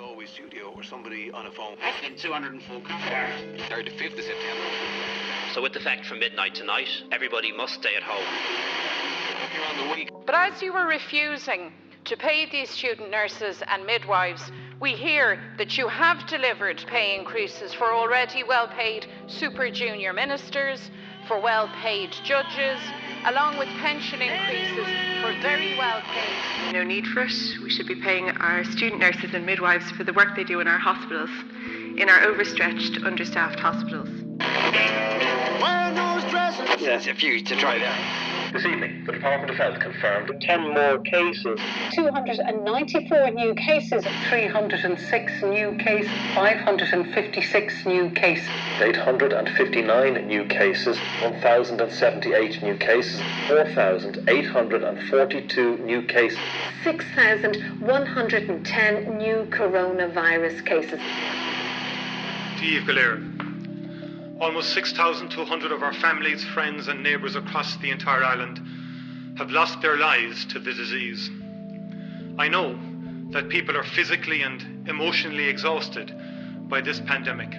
Galway studio or somebody on a phone. In 204 cars. 3rd to 5th of September. So with effect from midnight tonight, everybody must stay at home. You're on the week. But as you were refusing to pay these student nurses and midwives, we hear that you have delivered pay increases for already well-paid super junior ministers, for well-paid judges, along with pension increases for very well-paid. No need for it. We should be paying our student nurses and midwives for the work they do in our hospitals, in our overstretched, understaffed hospitals. Yeah, it's a few to try that. This evening, the Department of Health confirmed 10 more cases. 294 new cases. 306 new cases. 556 new cases. 859 new cases. 1,078 new cases. 4,842 new cases. 6,110 new coronavirus cases. Niamh Galera. Almost 6,200 of our families, friends and neighbours across the entire island have lost their lives to the disease. I know that people are physically and emotionally exhausted by this pandemic.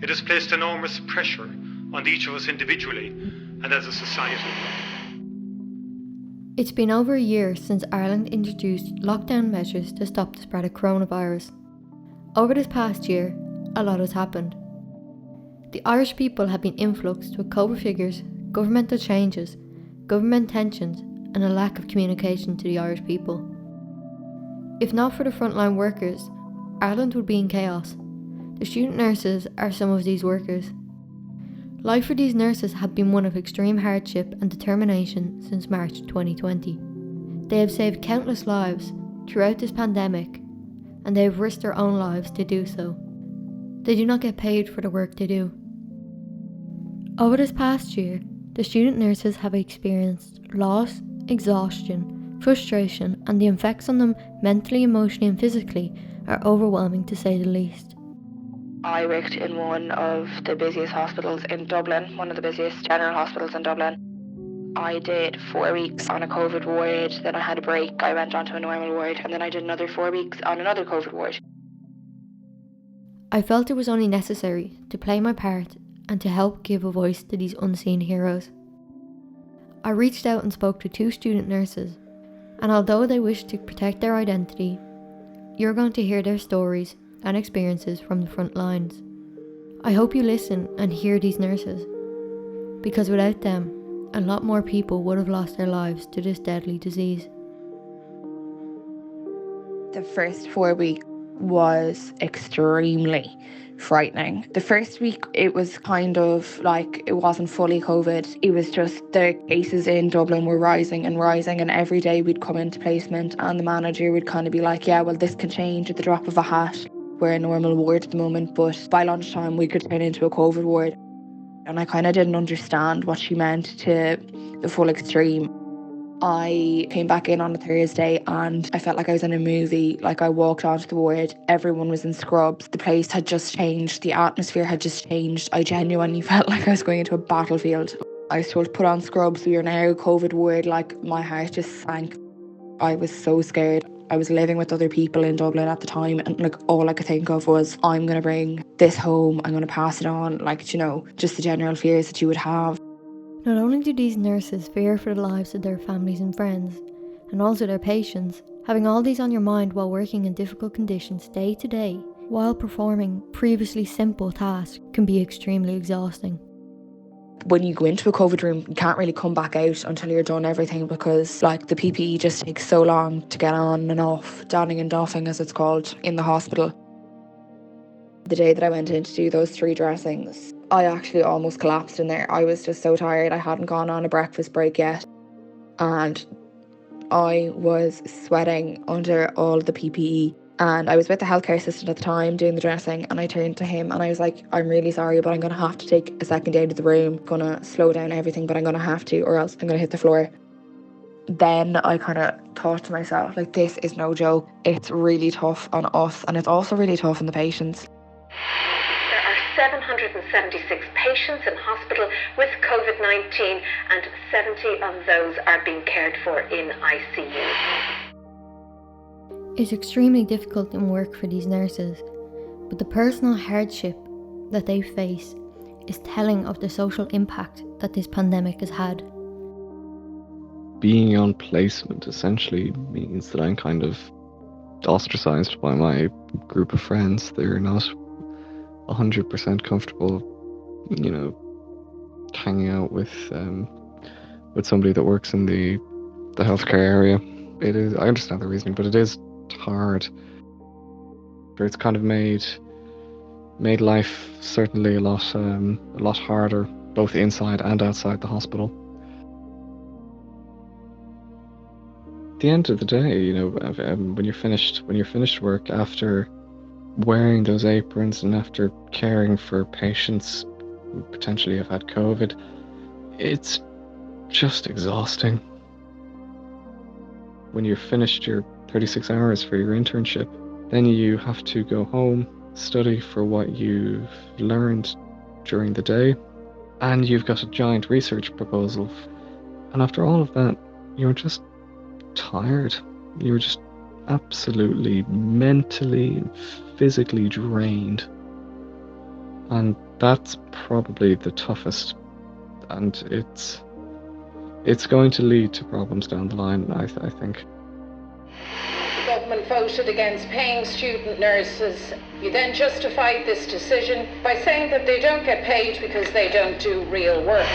It has placed enormous pressure on each of us individually and as a society. It's been over a year since Ireland introduced lockdown measures to stop the spread of coronavirus. Over this past year, a lot has happened. The Irish people have been influxed with COVID figures, governmental changes, government tensions and a lack of communication to the Irish people. If not for the frontline workers, Ireland would be in chaos. The student nurses are some of these workers. Life for these nurses have been one of extreme hardship and determination since March 2020. They have saved countless lives throughout this pandemic and they have risked their own lives to do so. They do not get paid for the work they do. Over this past year, the student nurses have experienced loss, exhaustion, frustration, and the effects on them mentally, emotionally and physically are overwhelming to say the least. I worked in one of the busiest hospitals in Dublin, one of the busiest general hospitals in Dublin. I did 4 weeks on a COVID ward, then I had a break, I went on to a normal ward, and then I did another 4 weeks on another COVID ward. I felt it was only necessary to play my part and to help give a voice to these unseen heroes. I reached out and spoke to 2 student nurses, and although they wished to protect their identity, you're going to hear their stories and experiences from the front lines. I hope you listen and hear these nurses, because without them, a lot more people would have lost their lives to this deadly disease. The first 4 weeks was extremely frightening. The first week it was kind of like it wasn't fully COVID. It was just the cases in Dublin were rising and rising, and every day we'd come into placement and the manager would kind of be like, yeah, well, this can change at the drop of a hat. We're a normal ward at the moment, but by lunchtime we could turn into a COVID ward. And I kind of didn't understand what she meant to the full extreme. I came back in on a Thursday and I felt like I was in a movie. Like, I walked onto the ward, everyone was in scrubs. The place had just changed, the atmosphere had just changed. I genuinely felt like I was going into a battlefield. I was told to put on scrubs, we are now a COVID ward. Like, my heart just sank. I was so scared. I was living with other people in Dublin at the time, and like all I could think of was, I'm going to bring this home, I'm going to pass it on. Like, you know, just the general fears that you would have. Not only do these nurses fear for the lives of their families and friends, and also their patients, having all these on your mind while working in difficult conditions day to day, while performing previously simple tasks, can be extremely exhausting. When you go into a COVID room, you can't really come back out until you're done everything, because like the PPE just takes so long to get on and off, donning and doffing as it's called in the hospital. The day that I went in to do those 3 dressings, I actually almost collapsed in there. I was just so tired. I hadn't gone on a breakfast break yet, and I was sweating under all the PPE. And I was with the healthcare assistant at the time doing the dressing, and I turned to him and I was like, I'm really sorry, but I'm going to have to take a second out of the room. I'm going to slow down everything, but I'm going to have to, or else I'm going to hit the floor. Then I kind of thought to myself, like, this is no joke. It's really tough on us, and it's also really tough on the patients. There are 776 patients in hospital with COVID-19, and 70 of those are being cared for in ICU. It's extremely difficult in work for these nurses, but the personal hardship that they face is telling of the social impact that this pandemic has had. Being on placement essentially means that I'm kind of ostracized by my group of friends. They're not 100% comfortable, hanging out with somebody that works in the healthcare area. It is. I understand the reasoning, but it is hard. It's kind of made life certainly a lot harder, both inside and outside the hospital. At the end of the day, when you're finished work, after wearing those aprons and after caring for patients who potentially have had COVID, it's just exhausting. When you're finished your 36 hours for your internship, then you have to go home, study for what you've learned during the day, and you've got a giant research proposal. And after all of that, you're just tired. You're just absolutely mentally, physically drained. And that's probably the toughest. And it's going to lead to problems down the line, I think. The government voted against paying student nurses. You then justified this decision by saying that they don't get paid because they don't do real work.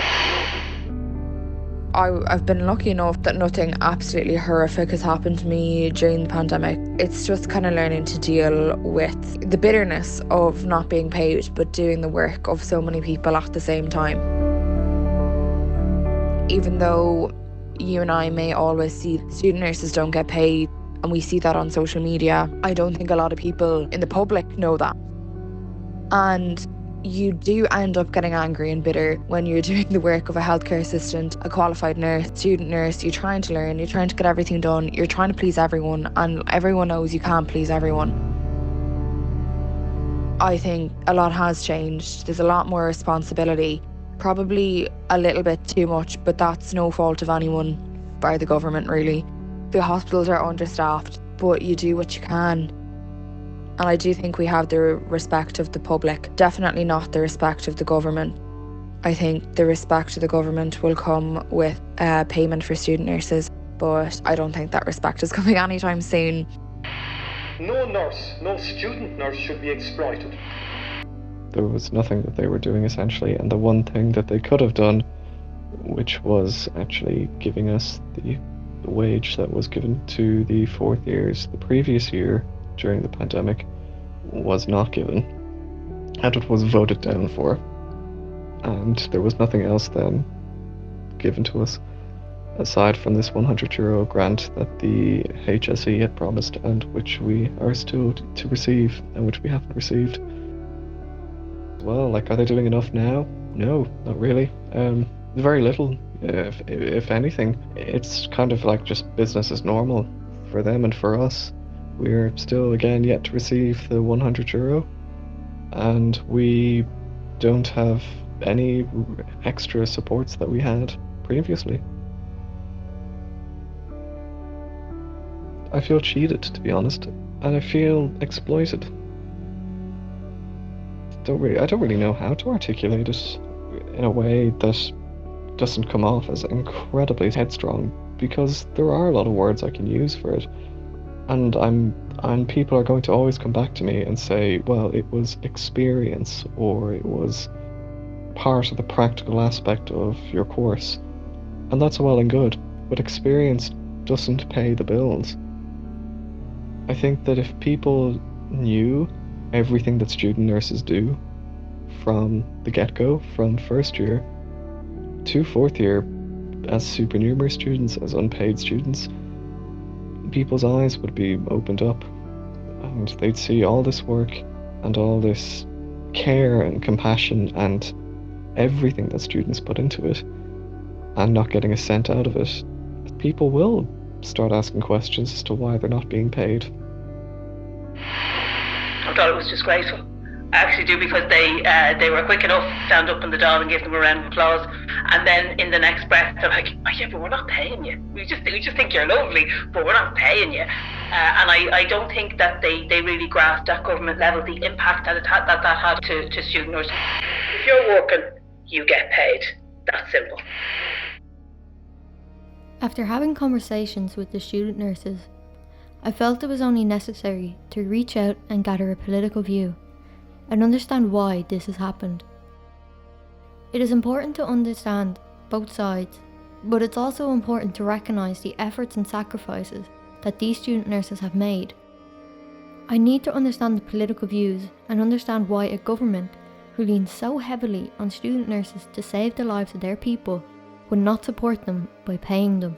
I've been lucky enough that nothing absolutely horrific has happened to me during the pandemic. It's just kind of learning to deal with the bitterness of not being paid but doing the work of so many people at the same time. Even though you and I may always see student nurses don't get paid, and we see that on social media, I don't think a lot of people in the public know that. And you do end up getting angry and bitter when you're doing the work of a healthcare assistant, a qualified nurse, student nurse. You're trying to learn, you're trying to get everything done, you're trying to please everyone, and everyone knows you can't please everyone. I think a lot has changed. There's a lot more responsibility, probably a little bit too much, but that's no fault of anyone bar the government, really. The hospitals are understaffed, but you do what you can. And I do think we have the respect of the public, definitely not the respect of the government. I think the respect of the government will come with payment for student nurses, but I don't think that respect is coming anytime soon. No nurse, no student nurse should be exploited. There was nothing that they were doing essentially, and the one thing that they could have done, which was actually giving us the wage that was given to the fourth years the previous year during the pandemic, was not given, and it was voted down for, and there was nothing else then given to us aside from this €100 grant that the HSE had promised, and which we are still to receive, and which we haven't received. Well, are they doing enough now? No, not really. Very little, if anything. It's kind of like just business as normal for them and for us. We're still, again, yet to receive the €100, and we don't have any extra supports that we had previously. I feel cheated, to be honest, and I feel exploited. I don't really know how to articulate it in a way that doesn't come off as incredibly headstrong, because there are a lot of words I can use for it, and people are going to always come back to me and say, well, it was experience, or it was part of the practical aspect of your course, and that's well and good, but experience doesn't pay the bills. I think that if people knew everything that student nurses do from the get-go, from first year to fourth year, as supernumerary students, as unpaid students, people's eyes would be opened up, and they'd see all this work and all this care and compassion and everything that students put into it, and not getting a cent out of it. People will start asking questions as to why they're not being paid. I thought it was disgraceful. I actually do, because they were quick enough to stand up in the Dáil and give them a round of applause, and then in the next breath they're like, oh yeah, but we're not paying you. We just think you're lovely, but we're not paying you. And I don't think that they really grasped at government level the impact that had to student nurses. If you're working, you get paid. That's simple. After having conversations with the student nurses, I felt it was only necessary to reach out and gather a political view and understand why this has happened. It is important to understand both sides, but it's also important to recognise the efforts and sacrifices that these student nurses have made. I need to understand the political views and understand why a government who leans so heavily on student nurses to save the lives of their people would not support them by paying them.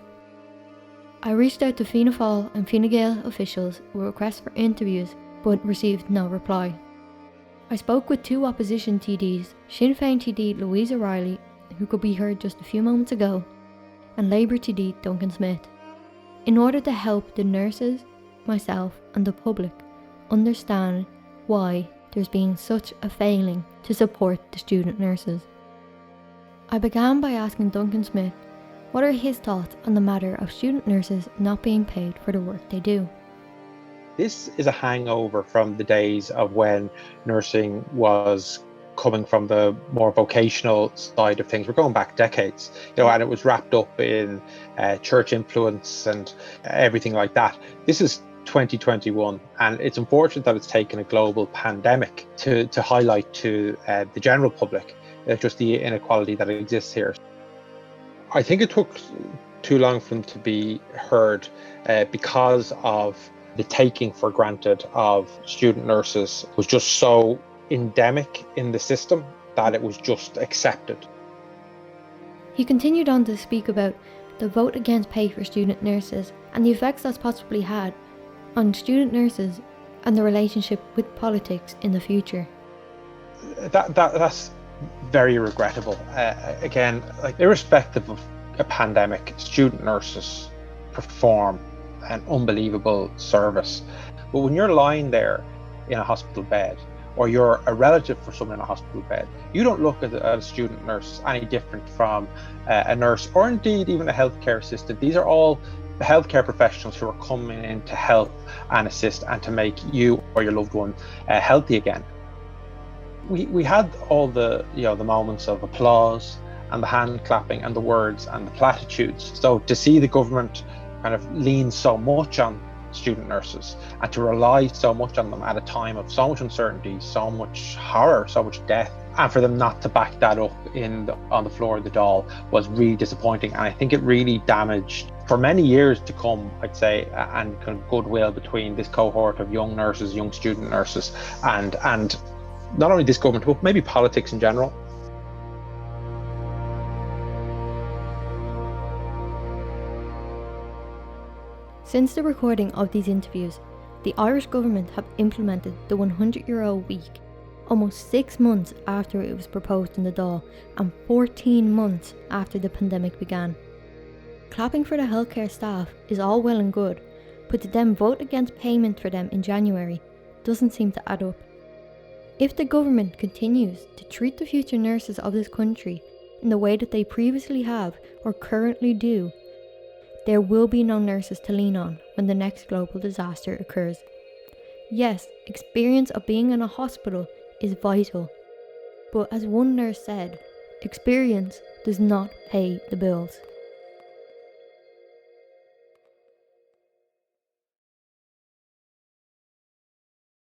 I reached out to Fianna Fáil and Fine Gael officials with requests for interviews, but received no reply. I spoke with two opposition TDs, Sinn Féin TD Louise O'Reilly, who could be heard just a few moments ago, and Labour TD Duncan Smith, in order to help the nurses, myself and the public understand why there's been such a failing to support the student nurses. I began by asking Duncan Smith what are his thoughts on the matter of student nurses not being paid for the work they do. This is a hangover from the days of when nursing was coming from the more vocational side of things. We're going back decades, and it was wrapped up in church influence and everything like that. This is 2021, and it's unfortunate that it's taken a global pandemic to highlight to the general public just the inequality that exists here. I think it took too long for them to be heard because of the taking for granted of student nurses was just so endemic in the system that it was just accepted. He continued on to speak about the vote against pay for student nurses and the effects that's possibly had on student nurses and the relationship with politics in the future. That's very regrettable. Again, irrespective of a pandemic, student nurses perform an unbelievable service. But when you're lying there in a hospital bed, or you're a relative for someone in a hospital bed, you don't look at a student nurse any different from a nurse, or indeed even a healthcare assistant. These are all the healthcare professionals who are coming in to help and assist and to make you or your loved one healthy again. We had all the the moments of applause and the hand clapping and the words and the platitudes. So to see the government kind of lean so much on student nurses and to rely so much on them at a time of so much uncertainty, so much horror, so much death, and for them not to back that up on the floor of the Dáil was really disappointing. And I think it really damaged, for many years to come, I'd say, and kind of goodwill between this cohort of young nurses, young student nurses, and not only this government, but maybe politics in general. Since the recording of these interviews, the Irish government have implemented the €100 week, almost 6 months after it was proposed in the Dáil and 14 months after the pandemic began. Clapping for the healthcare staff is all well and good, but to then vote against payment for them in January doesn't seem to add up. If the government continues to treat the future nurses of this country in the way that they previously have or currently do, there will be no nurses to lean on when the next global disaster occurs. Yes, experience of being in a hospital is vital, but as one nurse said, experience does not pay the bills.